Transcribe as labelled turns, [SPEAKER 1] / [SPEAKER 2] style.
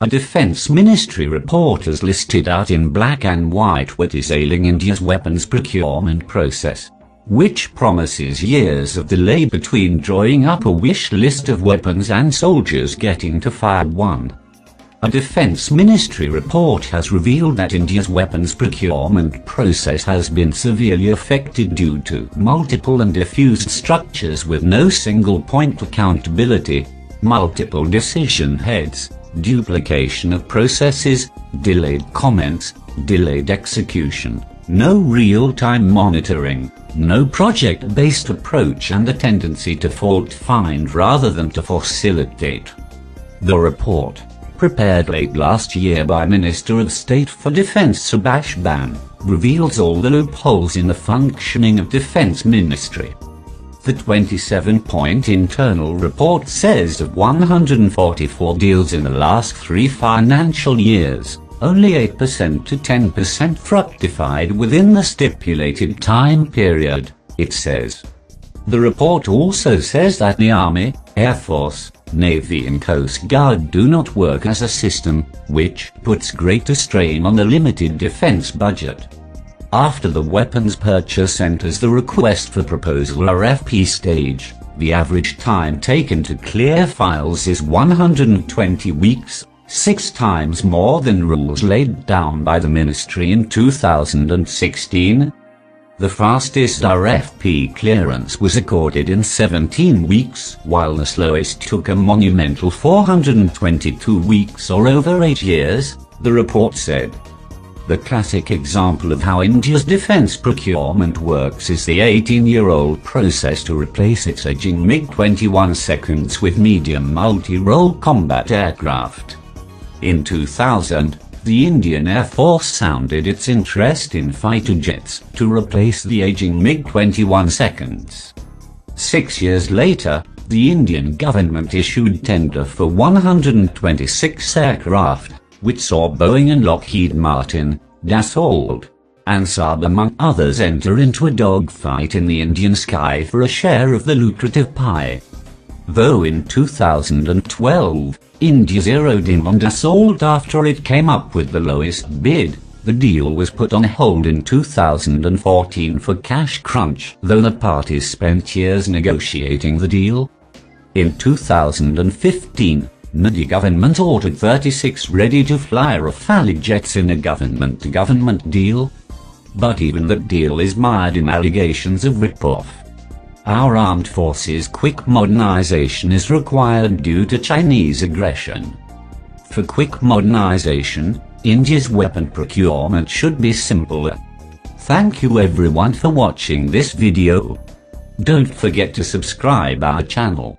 [SPEAKER 1] A Defense Ministry report has listed out in black and white what is ailing India's weapons procurement process, which promises years of delay between drawing up a wish list of weapons and soldiers getting to fire one. A Defense Ministry report has revealed that India's weapons procurement process has been severely affected due to multiple and diffused structures with no single point accountability, multiple decision heads, duplication of processes, delayed comments, delayed execution, no real-time monitoring, no project-based approach, and a tendency to fault-find rather than to facilitate. The report, prepared late last year by Minister of State for Defence Subhash Bane, reveals all the loopholes in the functioning of Defence Ministry. The 27-point internal report says of 144 deals in the last 3 financial years, only 8% to 10% fructified within the stipulated time period, it says. The report also says that the Army, Air Force, Navy and Coast Guard do not work as a system, which puts greater strain on the limited defense budget. After the weapons purchase enters the request for proposal RFP stage, the average time taken to clear files is 120 weeks, 6 times more than rules laid down by the ministry in 2016. The fastest RFP clearance was accorded in 17 weeks, while the slowest took a monumental 422 weeks or over 8 years, the report said. The classic example of how India's defense procurement works is the 18-year-old process to replace its aging MiG-21 seconds with medium multi-role combat aircraft. In 2000, the Indian Air Force sounded its interest in fighter jets to replace the aging MiG-21 seconds. 6 years later, the Indian government issued tender for 126 aircraft, which saw Boeing and Lockheed Martin, Dassault, and Saab among others enter into a dogfight in the Indian sky for a share of the lucrative pie. Though in 2012, India zeroed in on Dassault after it came up with the lowest bid, the deal was put on hold in 2014 for cash crunch, though the parties spent years negotiating the deal. In 2015, the government ordered 36 ready-to-fly Rafale jets in a government-to-government deal. But even that deal is mired in allegations of rip-off. Our armed forces' quick modernization is required due to Chinese aggression. For quick modernization, India's weapon procurement should be simpler. Thank you everyone for watching this video. Don't forget to subscribe our channel.